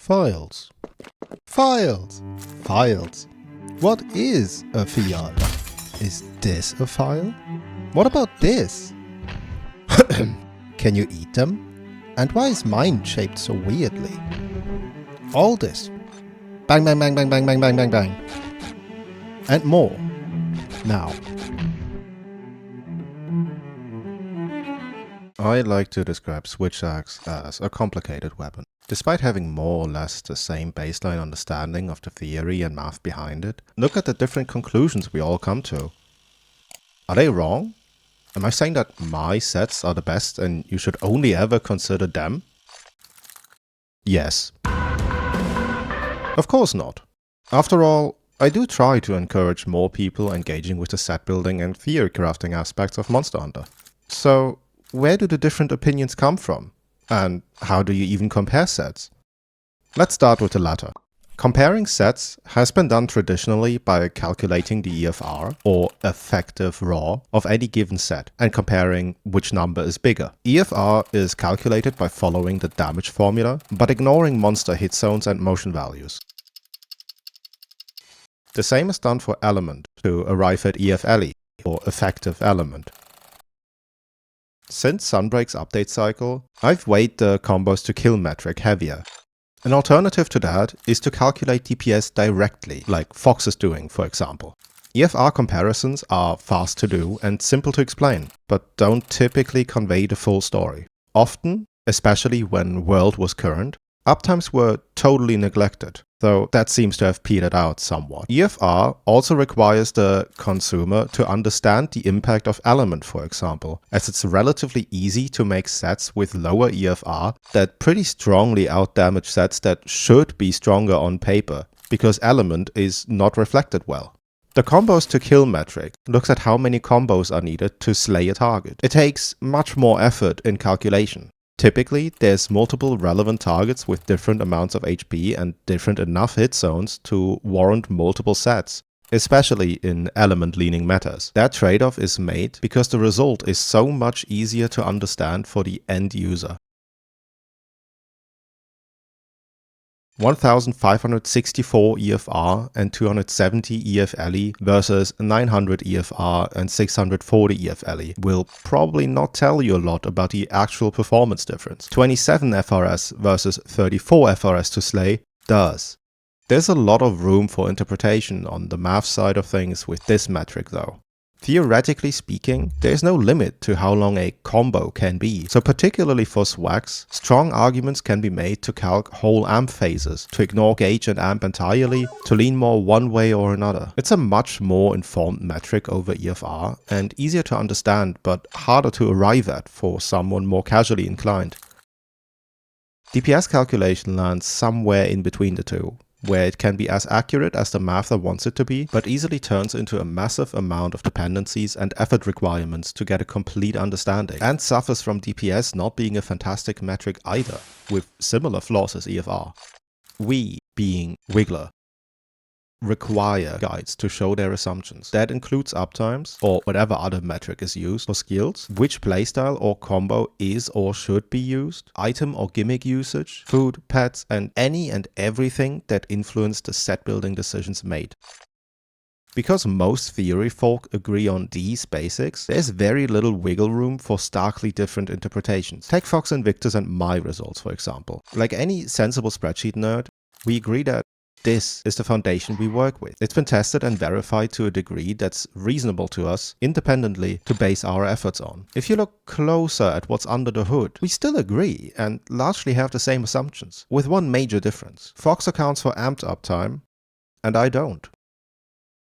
Files. Files. Files. What is a file? Is this a file? What about this? Can you eat them? And why is mine shaped so weirdly? All this. Bang, bang, bang, bang, bang, bang, bang, bang, bang. And more. Now. I like to describe switch axe as a complicated weapon. Despite having more or less the same baseline understanding of the theory and math behind it, look at the different conclusions we all come to. Are they wrong? Am I saying that my sets are the best and you should only ever consider them? Yes. Of course not. After all, I do try to encourage more people engaging with the set building and theory crafting aspects of Monster Hunter. So, where do the different opinions come from? And how do you even compare sets? Let's start with the latter. Comparing sets has been done traditionally by calculating the EFR, or effective raw, of any given set, and comparing which number is bigger. EFR is calculated by following the damage formula, but ignoring monster hit zones and motion values. The same is done for element, to arrive at EFLE, or effective element. Since Sunbreak's update cycle, I've weighed the combos to kill metric heavier. An alternative to that is to calculate DPS directly, like Fox is doing, for example. EFR comparisons are fast to do and simple to explain, but don't typically convey the full story. Often, especially when World was current, uptimes were totally neglected, though that seems to have petered out somewhat. EFR also requires the consumer to understand the impact of element, for example, as it's relatively easy to make sets with lower EFR that pretty strongly outdamage sets that should be stronger on paper, because element is not reflected well. The combos to kill metric looks at how many combos are needed to slay a target. It takes much more effort in calculation. Typically, there's multiple relevant targets with different amounts of HP and different enough hit zones to warrant multiple sets, especially in element-leaning metas. That trade-off is made because the result is so much easier to understand for the end user. 1564 EFR and 270 EFLE versus 900 EFR and 640 EFLE will probably not tell you a lot about the actual performance difference. 27 FRS versus 34 FRS to slay does. There's a lot of room for interpretation on the math side of things with this metric though. Theoretically speaking, there is no limit to how long a combo can be, so particularly for swags, strong arguments can be made to calc whole amp phases, to ignore gauge and amp entirely, to lean more one way or another. It's a much more informed metric over EFR, and easier to understand but harder to arrive at for someone more casually inclined. DPS calculation lands somewhere in between the two, where it can be as accurate as the mather wants it to be, but easily turns into a massive amount of dependencies and effort requirements to get a complete understanding, and suffers from DPS not being a fantastic metric either, with similar flaws as EFR. We, being Wiggler, require guides to show their assumptions. That includes uptimes, or whatever other metric is used for skills, which playstyle or combo is or should be used, item or gimmick usage, food, pets, and any and everything that influence the set building decisions made. Because most theory folk agree on these basics, there's very little wiggle room for starkly different interpretations. Take Fox Invictus and my results, for example. Like any sensible spreadsheet nerd, we agree that this is the foundation we work with. It's been tested and verified to a degree that's reasonable to us independently to base our efforts on. If you look closer at what's under the hood, we still agree and largely have the same assumptions, with one major difference. Fox accounts for amped uptime, and I don't.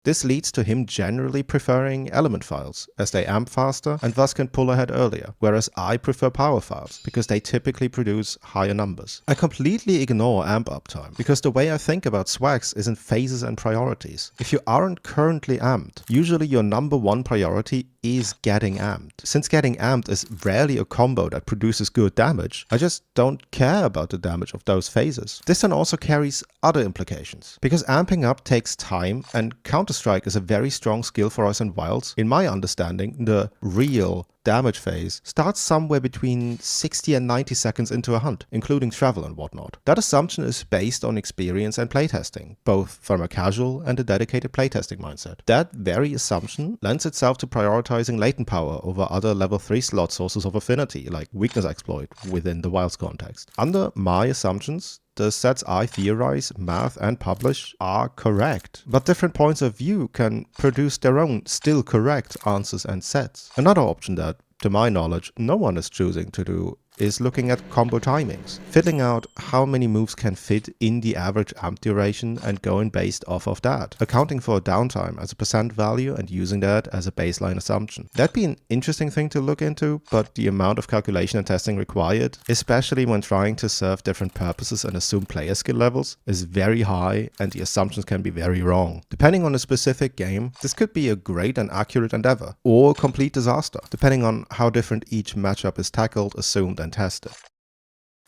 This leads to him generally preferring element files, as they amp faster and thus can pull ahead earlier, whereas I prefer power files, because they typically produce higher numbers. I completely ignore amp uptime, because the way I think about swags is in phases and priorities. If you aren't currently amped, usually your number one priority is getting amped. Since getting amped is rarely a combo that produces good damage, I just don't care about the damage of those phases. This then also carries other implications, because amping up takes time and counter Counter-Strike is a very strong skill for us in Wilds. In my understanding, the real damage phase starts somewhere between 60 and 90 seconds into a hunt, including travel and whatnot. That assumption is based on experience and playtesting, both from a casual and a dedicated playtesting mindset. That very assumption lends itself to prioritizing latent power over other level 3 slot sources of affinity, like weakness exploit within the Wilds context. Under my assumptions, the sets I theorize, math, and publish are correct, but different points of view can produce their own still correct answers and sets. Another option that, to my knowledge, no one is choosing to do is looking at combo timings, filling out how many moves can fit in the average amp duration and going based off of that, accounting for downtime as a percent value and using that as a baseline assumption. That'd be an interesting thing to look into, but the amount of calculation and testing required, especially when trying to serve different purposes and assume player skill levels, is very high and the assumptions can be very wrong. Depending on a specific game, this could be a great and accurate endeavor, or a complete disaster, depending on how different each matchup is tackled, assumed, and tested.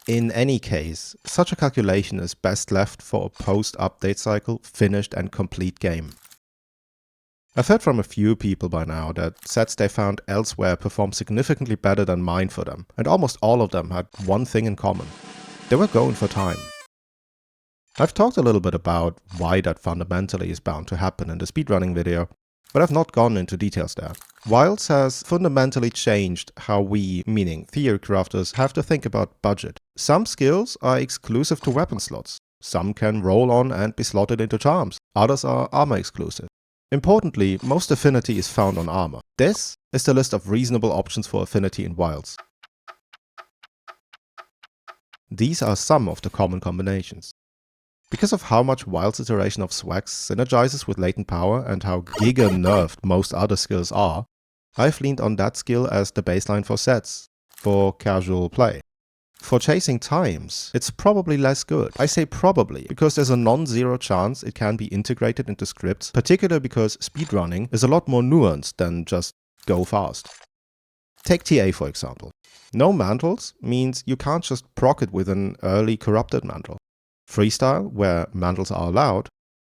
In any case, such a calculation is best left for a post-update cycle, finished and complete game. I've heard from a few people by now that sets they found elsewhere performed significantly better than mine for them, and almost all of them had one thing in common. They were going for time. I've talked a little bit about why that fundamentally is bound to happen in the speedrunning video, but I've not gone into details there. Wilds has fundamentally changed how we, meaning theorycrafters, have to think about budget. Some skills are exclusive to weapon slots. Some can roll on and be slotted into charms. Others are armor exclusive. Importantly, most affinity is found on armor. This is the list of reasonable options for affinity in Wilds. These are some of the common combinations. Because of how much Wilds' iteration of swags synergizes with latent power and how giga-nerfed most other skills are, I've leaned on that skill as the baseline for sets, for casual play. For chasing times, it's probably less good. I say probably, because there's a non-zero chance it can be integrated into scripts, particularly because speedrunning is a lot more nuanced than just go fast. Take TA for example. No mantles means you can't just proc it with an early corrupted mantle. Freestyle, where mantles are allowed,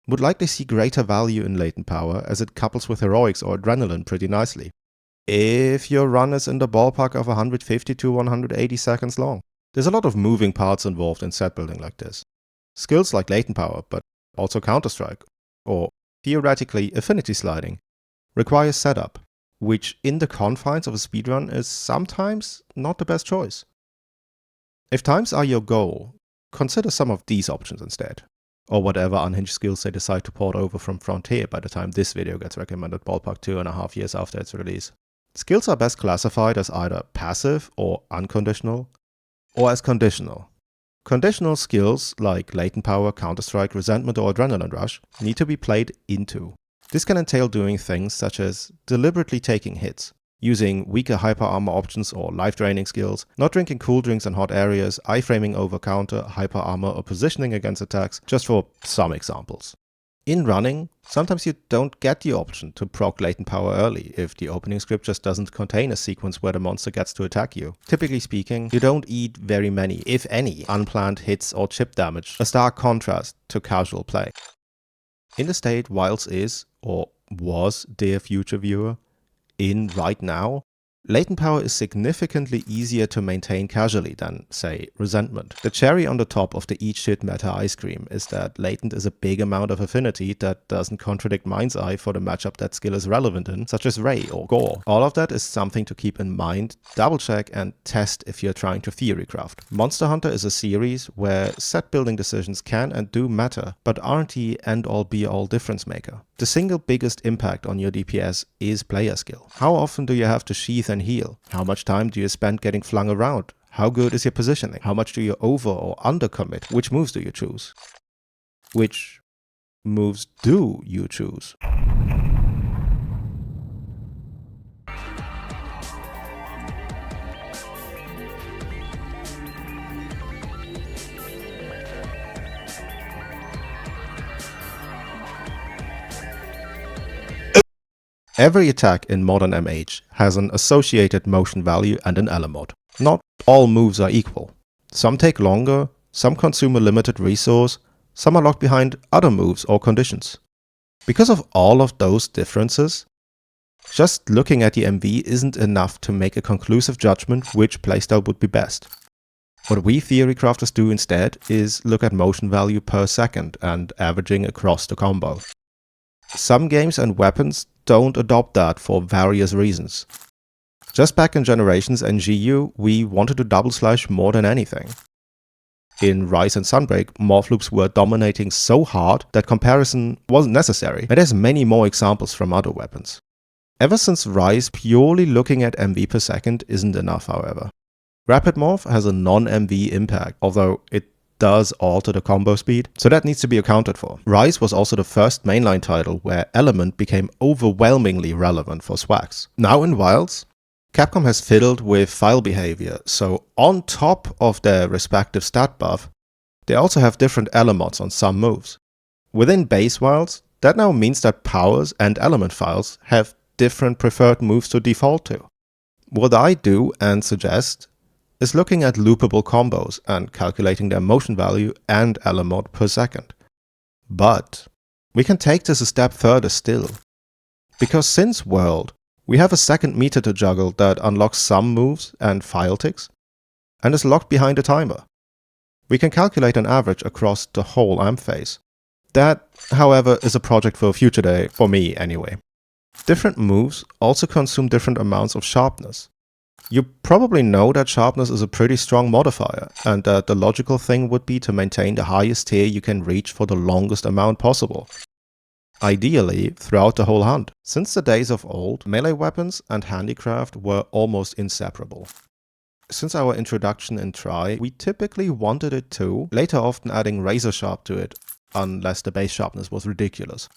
would likely see greater value in latent power as it couples with heroics or adrenaline pretty nicely. If your run is in the ballpark of 150 to 180 seconds long. There's a lot of moving parts involved in set building like this. Skills like latent power, but also Counter-Strike, or theoretically affinity sliding, require setup, which in the confines of a speedrun is sometimes not the best choice. If times are your goal, consider some of these options instead, or whatever unhinged skills they decide to port over from Frontier by the time this video gets recommended, ballpark 2.5 years after its release. Skills are best classified as either passive or unconditional, or as conditional. Conditional skills like latent power, Counter-Strike, resentment or adrenaline rush need to be played into. This can entail doing things such as deliberately taking hits, using weaker hyper armor options or life draining skills, not drinking cool drinks in hot areas, iframing over counter, hyper armor or positioning against attacks, just for some examples. In running, sometimes you don't get the option to proc latent power early if the opening script just doesn't contain a sequence where the monster gets to attack you. Typically speaking, you don't eat very many, if any, unplanned hits or chip damage, a stark contrast to casual play. In the state Wilds is, or was, dear future viewer, in right now, latent power is significantly easier to maintain casually than, say, resentment. The cherry on the top of the eat shit meta ice cream is that latent is a big amount of affinity that doesn't contradict Mind's Eye for the matchup that skill is relevant in, such as Ray or Gore. All of that is something to keep in mind, double check and test if you're trying to theorycraft. Monster Hunter is a series where set building decisions can and do matter, but aren't the end-all be-all difference maker. The single biggest impact on your DPS is player skill. How often do you have to sheath and heal? How much time do you spend getting flung around? How good is your positioning? How much do you over or under commit? Which moves do you choose? Which moves do you choose? Every attack in modern MH has an associated motion value and an L mod. Not all moves are equal. Some take longer, some consume a limited resource, some are locked behind other moves or conditions. Because of all of those differences, just looking at the MV isn't enough to make a conclusive judgment which playstyle would be best. What we theory crafters do instead is look at motion value per second and averaging across the combo. Some games and weapons don't adopt that for various reasons. Just back in Generations and GU, we wanted to double slash more than anything. In Rise and Sunbreak, morph loops were dominating so hard that comparison wasn't necessary, and there's many more examples from other weapons. Ever since Rise, purely looking at MV per second isn't enough, however. Rapid Morph has a non-MV impact, although it does alter the combo speed, so that needs to be accounted for. Rise was also the first mainline title where Element became overwhelmingly relevant for swags. Now in Wilds, Capcom has fiddled with file behavior, so on top of their respective stat buff, they also have different elements on some moves. Within base Wilds, that now means that powers and element files have different preferred moves to default to. What I do and suggest is looking at loopable combos and calculating their motion value and element per second. But we can take this a step further still. Because since World, we have a second meter to juggle that unlocks some moves and file ticks, and is locked behind a timer. We can calculate an average across the whole amp phase. That, however, is a project for a future day, for me anyway. Different moves also consume different amounts of sharpness. You probably know that sharpness is a pretty strong modifier, and that the logical thing would be to maintain the highest tier you can reach for the longest amount possible. Ideally, throughout the whole hunt. Since the days of old, melee weapons and handicraft were almost inseparable. Since our introduction in Tri, we typically wanted it too, later often adding razor sharp to it, unless the base sharpness was ridiculous.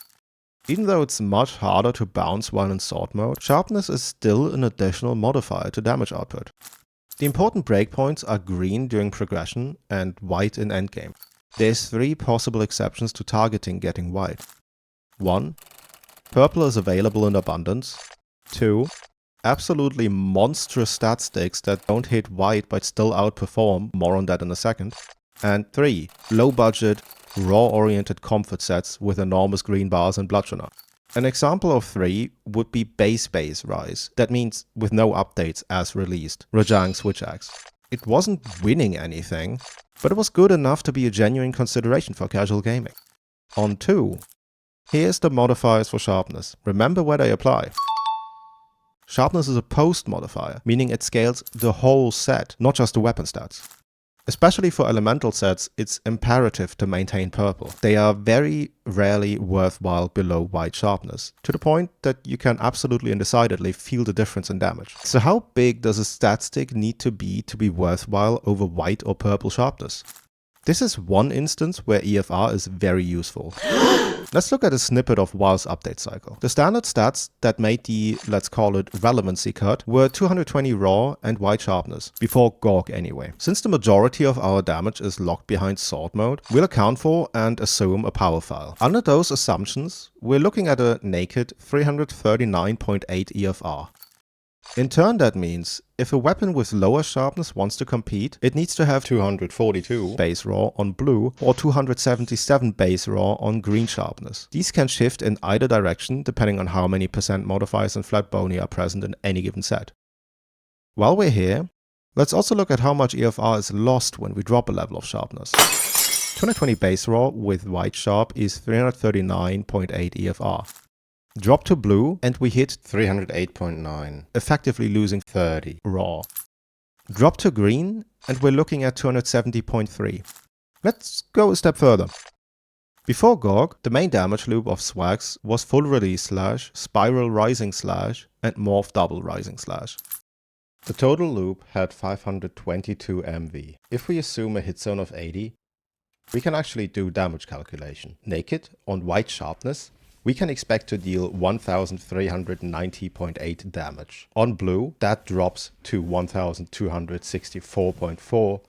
Even though it's much harder to bounce while in sword mode, sharpness is still an additional modifier to damage output. The important breakpoints are green during progression and white in endgame. There's 3 possible exceptions to targeting getting white. 1. Purple is available in abundance. 2. Absolutely monstrous stat sticks that don't hit white but still outperform, more on that in a second. And 3. Low budget, raw-oriented comfort sets with enormous green bars and bludgeoner. An example of 3 would be base Rise, that means with no updates as released, Rajang Switch Axe. It wasn't winning anything, but it was good enough to be a genuine consideration for casual gaming. On 2. Here's the modifiers for sharpness. Remember where they apply. Sharpness is a post modifier, meaning it scales the whole set, not just the weapon stats. Especially for elemental sets, it's imperative to maintain purple. They are very rarely worthwhile below white sharpness, to the point that you can absolutely and decidedly feel the difference in damage. So how big does a stat stick need to be worthwhile over white or purple sharpness? This is one instance where EFR is very useful. Let's look at a snippet of WoW's update cycle. The standard stats that made the, let's call it, relevancy cut were 220 raw and white sharpness, before GOG anyway. Since the majority of our damage is locked behind sword mode, we'll account for and assume a power file. Under those assumptions, we're looking at a naked 339.8 EFR. In turn, that means if a weapon with lower sharpness wants to compete, it needs to have 242 base raw on blue or 277 base raw on green sharpness. These can shift in either direction depending on how many percent modifiers and flat bony are present in any given set. While we're here, let's also look at how much EFR is lost when we drop a level of sharpness. 220 base raw with white sharp is 339.8 EFR. Drop to blue and we hit 308.9, effectively losing 30 raw. Drop to green and we're looking at 270.3. Let's go a step further. Before GOG, the main damage loop of swags was full release slash, spiral rising slash, and morph double rising slash. The total loop had 522 MV. If we assume a hit zone of 80, we can actually do damage calculation. Naked on white sharpness, we can expect to deal 1390.8 damage. On blue, that drops to 1264.4,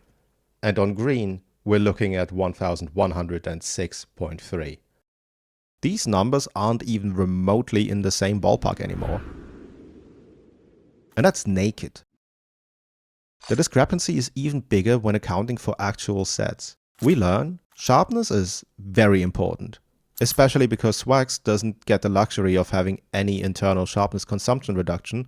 and on green, we're looking at 1106.3. These numbers aren't even remotely in the same ballpark anymore. And that's naked. The discrepancy is even bigger when accounting for actual sets. We learn sharpness is very important. especially because Swags doesn't get the luxury of having any internal sharpness consumption reduction.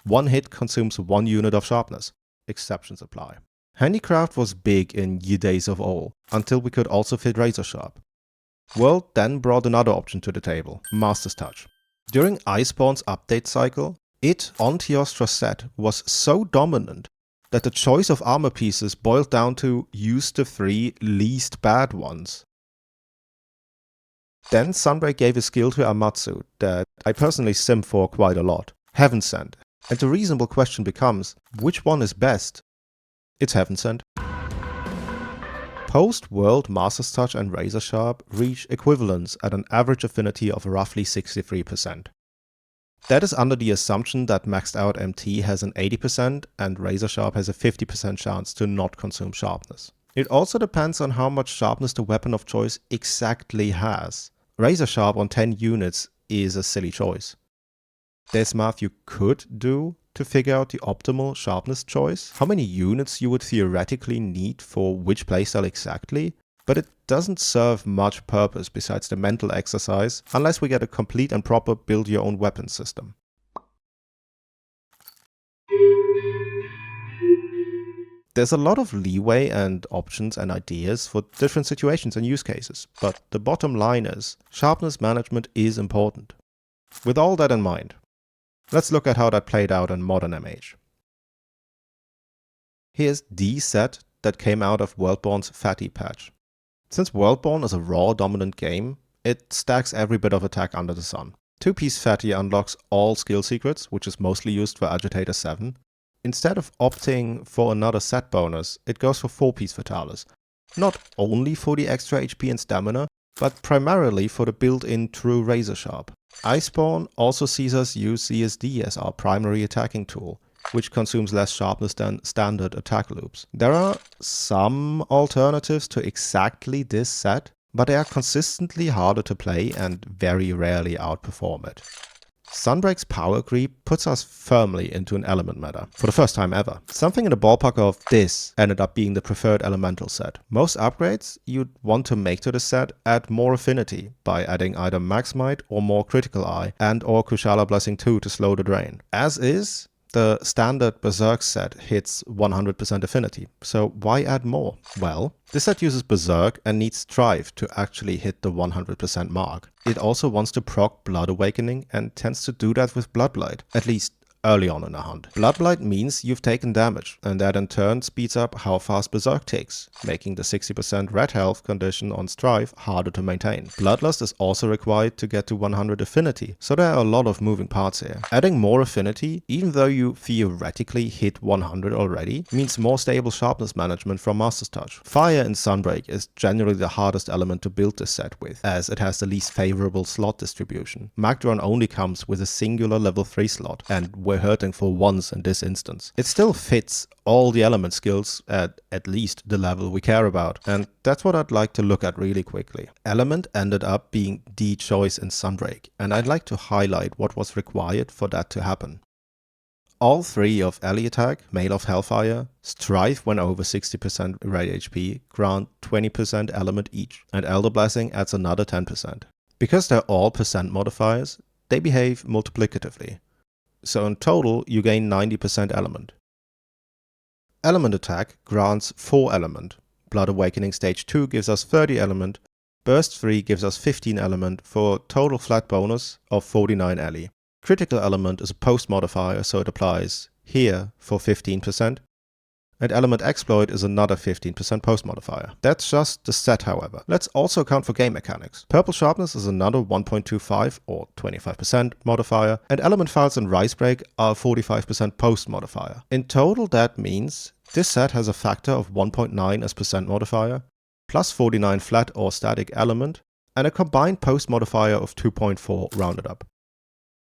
One hit consumes 1 unit of sharpness. Exceptions apply. Handicraft was big in ye days of old, until we could also fit razor sharp. World then brought another option to the table, Master's Touch. During Iceborne's update cycle, it on Teostra's set was so dominant that the choice of armor pieces boiled down to use the 3 least bad ones. Then Sunbreak gave a skill to Amatsu that I personally sim for quite a lot, Heaven Sent. And the reasonable question becomes, which one is best? It's Heaven Sent. Post-World Master's Touch and Razor Sharp reach equivalence at an average affinity of roughly 63%. That is under the assumption that maxed out MT has an 80% and Razor Sharp has a 50% chance to not consume sharpness. It also depends on how much sharpness the weapon of choice exactly has. Razor Sharp on 10 units is a silly choice. There's math you could do to figure out the optimal sharpness choice, how many units you would theoretically need for which playstyle exactly, but it doesn't serve much purpose besides the mental exercise unless we get a complete and proper build your own weapon system. There's a lot of leeway and options and ideas for different situations and use cases, but the bottom line is, sharpness management is important. With all that in mind, let's look at how that played out in modern MH. Here's the set that came out of Worldborne's Fatty patch. Since Worldborne is a raw dominant game, it stacks every bit of attack under the sun. 2-piece Fatty unlocks all skill secrets, which is mostly used for Agitator 7. Instead of opting for another set bonus, it goes for 4-piece Fatalis. Not only for the extra HP and stamina, but primarily for the built-in true Razor Sharp. Iceborne also sees us use CSD as our primary attacking tool, which consumes less sharpness than standard attack loops. There are some alternatives to exactly this set, but they are consistently harder to play and very rarely outperform it. Sunbreak's power creep puts us firmly into an element meta, for the first time ever. Something in the ballpark of this ended up being the preferred elemental set. Most upgrades you'd want to make to the set add more affinity by adding either Max Might or more Critical Eye and or Kushala Blessing 2 to slow the drain. As is, the standard Berserk set hits 100% affinity, so why add more? Well, this set uses Berserk and needs Strive to actually hit the 100% mark. It also wants to proc Blood Awakening and tends to do that with Bloodblight, at least early on in a hunt. Bloodblight means you've taken damage, and that in turn speeds up how fast Berserk takes, making the 60% red health condition on Strive harder to maintain. Bloodlust is also required to get to 100 affinity, so there are a lot of moving parts here. Adding more affinity, even though you theoretically hit 100 already, means more stable sharpness management from Master's Touch. Fire in Sunbreak is generally the hardest element to build this set with, as it has the least favorable slot distribution. Magdron only comes with a singular level 3 slot, and we're hurting for once in this instance. It still fits all the element skills at least the level we care about, and that's what I'd like to look at really quickly. Element ended up being the choice in Sunbreak, and I'd like to highlight what was required for that to happen. All 3 of Ally Attack, Mail of Hellfire, Strive when over 60% red HP, grant 20% element each, and Elder Blessing adds another 10%. Because they're all percent modifiers, they behave multiplicatively. So in total, you gain 90% element. Element Attack grants 4 element. Blood Awakening Stage 2 gives us 30 element. Burst 3 gives us 15 element for a total flat bonus of 49 Ally. Critical Element is a post modifier, so it applies here for 15%. And Element Exploit is another 15% post modifier. That's just the set, however. Let's also account for game mechanics. Purple Sharpness is another 1.25 or 25% modifier, and Element Files and Ricebreak are a 45% post modifier. In total, that means this set has a factor of 1.9 as percent modifier, plus 49 flat or static element, and a combined post modifier of 2.4 rounded up.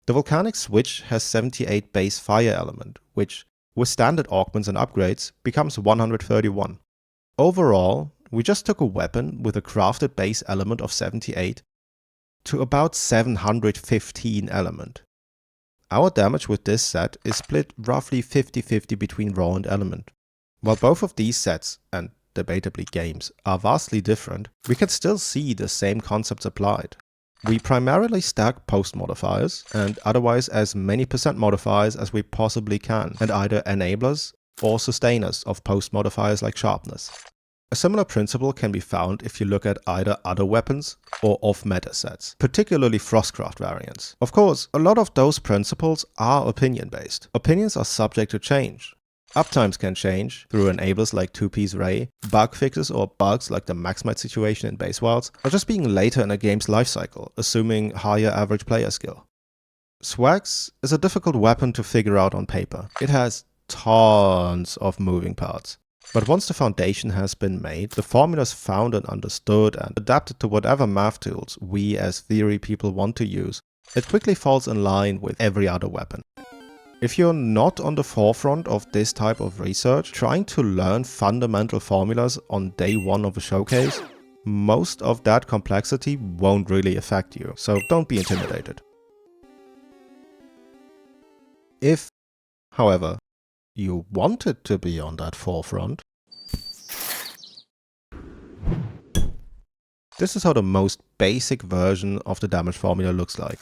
The Volcanic Switch has 78 base fire element, which with standard augments and upgrades, becomes 131. Overall, we just took a weapon with a crafted base element of 78 to about 715 element. Our damage with this set is split roughly 50-50 between raw and element. While both of these sets, and debatably games, are vastly different, we can still see the same concepts applied. We primarily stack post modifiers and otherwise as many percent modifiers as we possibly can, and either enablers or sustainers of post modifiers like Sharpness. A similar principle can be found if you look at either other weapons or off-meta sets, particularly Frostcraft variants. Of course, a lot of those principles are opinion-based. Opinions are subject to change. Uptimes can change through enablers like 2-piece ray, bug fixes or bugs like the maximize situation in base wilds, or just being later in a game's lifecycle, assuming higher average player skill. Swags is a difficult weapon to figure out on paper. It has tons of moving parts. But once the foundation has been made, the formulas found and understood and adapted to whatever math tools we as theory people want to use, it quickly falls in line with every other weapon. If you're not on the forefront of this type of research, trying to learn fundamental formulas on day one of a showcase, most of that complexity won't really affect you, so don't be intimidated. If, however, you wanted to be on that forefront, this is how the most basic version of the damage formula looks like.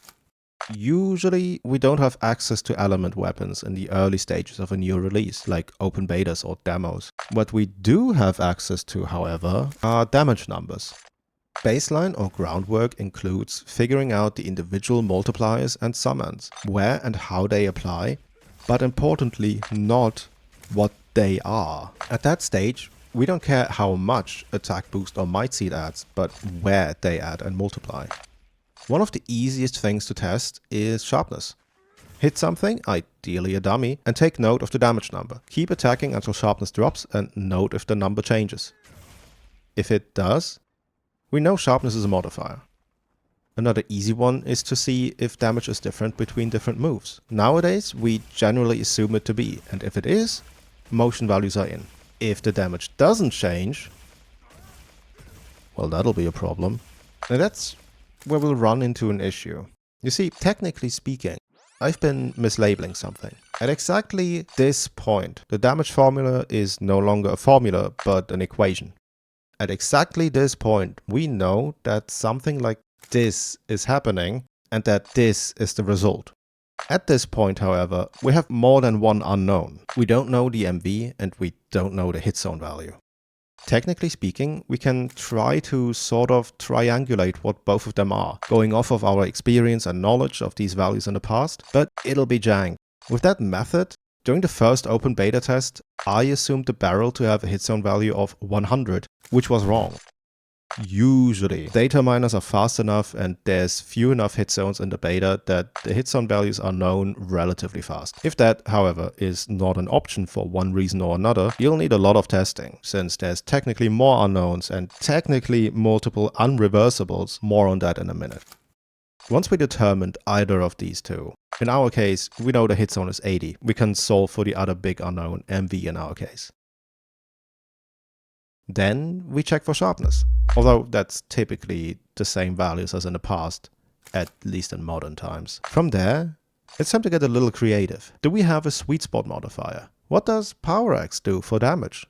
Usually, we don't have access to element weapons in the early stages of a new release, like open betas or demos. What we do have access to, however, are damage numbers. Baseline or groundwork includes figuring out the individual multipliers and summons, where and how they apply, but importantly, not what they are. At that stage, we don't care how much attack boost or might seed adds, but where they add and multiply. One of the easiest things to test is Sharpness. Hit something, ideally a dummy, and take note of the damage number. Keep attacking until Sharpness drops and note if the number changes. If it does, we know Sharpness is a modifier. Another easy one is to see if damage is different between different moves. Nowadays, we generally assume it to be, and if it is, motion values are in. If the damage doesn't change, well, that'll be a problem. And that's where we'll run into an issue. You see, technically speaking, I've been mislabeling something. At exactly this point, the damage formula is no longer a formula, but an equation. At exactly this point, we know that something like this is happening and that this is the result. At this point, however, we have more than one unknown. We don't know the MV and we don't know the hit zone value. Technically speaking, we can try to sort of triangulate what both of them are, going off of our experience and knowledge of these values in the past, but it'll be jank. With that method, during the first open beta test, I assumed the barrel to have a hit zone value of 100, which was wrong. Usually, data miners are fast enough and there's few enough hit zones in the beta that the hit zone values are known relatively fast. If that, however, is not an option for one reason or another, you'll need a lot of testing, since there's technically more unknowns and technically multiple unreversibles. More on that in a minute. Once we determined either of these two, in our case, we know the hit zone is 80. We can solve for the other big unknown, MV in our case. Then we check for Sharpness, although that's typically the same values as in the past, at least in modern times. From there, it's time to get a little creative. Do we have a sweet spot modifier? What does Power Axe do for damage?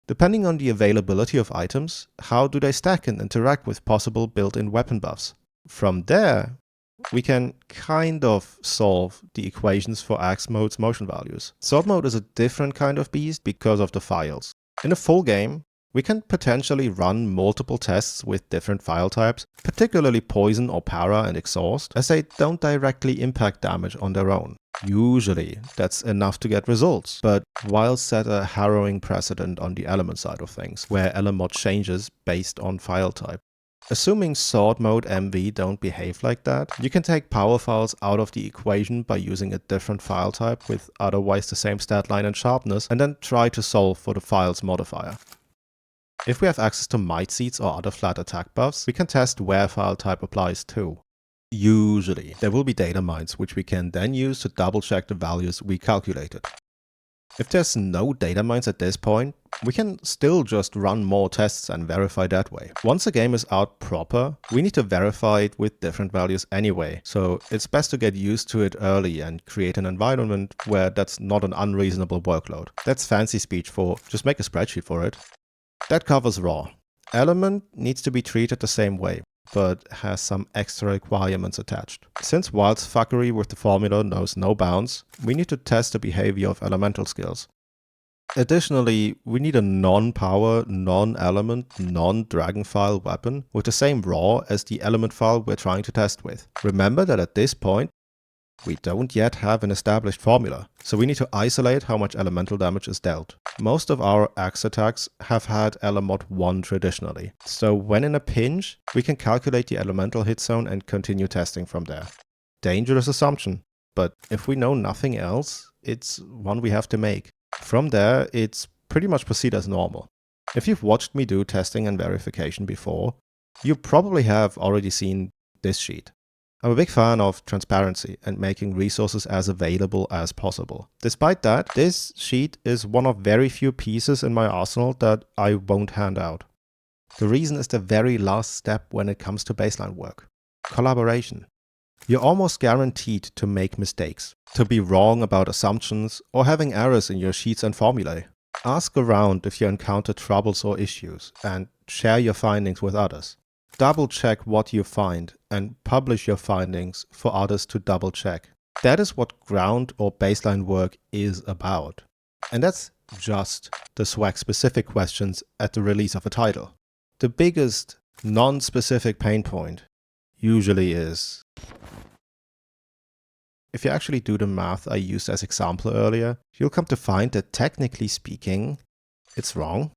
Depending on the availability of items, how do they stack and interact with possible built-in weapon buffs? From there, we can kind of solve the equations for Axe mode's motion values. Sword mode is a different kind of beast because of the files. In a full game, we can potentially run multiple tests with different file types, particularly poison or para and exhaust, as they don't directly impact damage on their own. Usually, that's enough to get results, but while set a harrowing precedent on the element side of things, where element changes based on file type. Assuming sword mode MV don't behave like that, you can take power files out of the equation by using a different file type with otherwise the same stat line and sharpness, and then try to solve for the file's modifier. If we have access to might seeds or other flat attack buffs, we can test where file type applies too. Usually, there will be data mines which we can then use to double check the values we calculated. If there's no data mines at this point, we can still just run more tests and verify that way. Once a game is out proper, we need to verify it with different values anyway, so it's best to get used to it early and create an environment where that's not an unreasonable workload. That's fancy speech for just make a spreadsheet for it. That covers raw. Element needs to be treated the same way, but has some extra requirements attached. Since Wild's fuckery with the formula knows no bounds, we need to test the behavior of elemental skills. Additionally, we need a non-power, non-element, non-dragon file weapon with the same raw as the element file we're trying to test with. Remember that at this point, we don't yet have an established formula, so we need to isolate how much elemental damage is dealt. Most of our axe attacks have had Elamod 1 traditionally, so when in a pinch, we can calculate the elemental hit zone and continue testing from there. Dangerous assumption, but if we know nothing else, it's one we have to make. From there, it's pretty much proceed as normal. If you've watched me do testing and verification before, you probably have already seen this sheet. I'm a big fan of transparency and making resources as available as possible. Despite that, this sheet is one of very few pieces in my arsenal that I won't hand out. The reason is the very last step when it comes to baseline work. Collaboration. You're almost guaranteed to make mistakes, to be wrong about assumptions or having errors in your sheets and formulae. Ask around if you encounter troubles or issues and share your findings with others. Double check what you find and publish your findings for others to double check. That is what ground or baseline work is about. And that's just the swag specific questions at the release of a title. The biggest non-specific pain point usually is, if you actually do the math I used as example earlier, you'll come to find that technically speaking, it's wrong.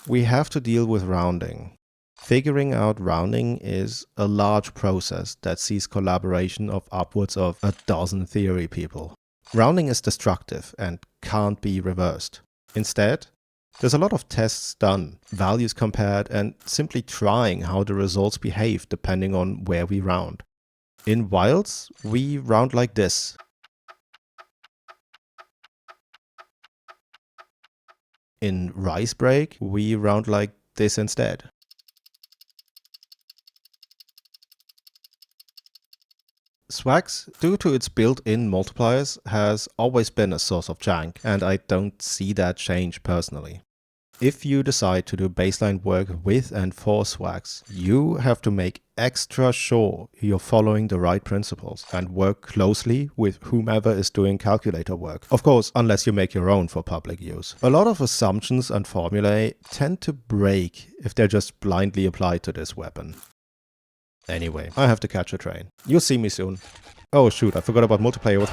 We have to deal with rounding. Figuring out rounding is a large process that sees collaboration of upwards of a dozen theory people. Rounding is destructive and can't be reversed. Instead, there's a lot of tests done, values compared, and simply trying how the results behave depending on where we round. In Wilds, we round like this. In Ricebreak, we round like this instead. Swags, due to its built-in multipliers, has always been a source of jank, and I don't see that change personally. If you decide to do baseline work with and for swags, you have to make extra sure you're following the right principles and work closely with whomever is doing calculator work. Of course, unless you make your own for public use. A lot of assumptions and formulae tend to break if they're just blindly applied to this weapon. Anyway, I have to catch a train. You'll see me soon. Oh shoot, I forgot about multiplayer with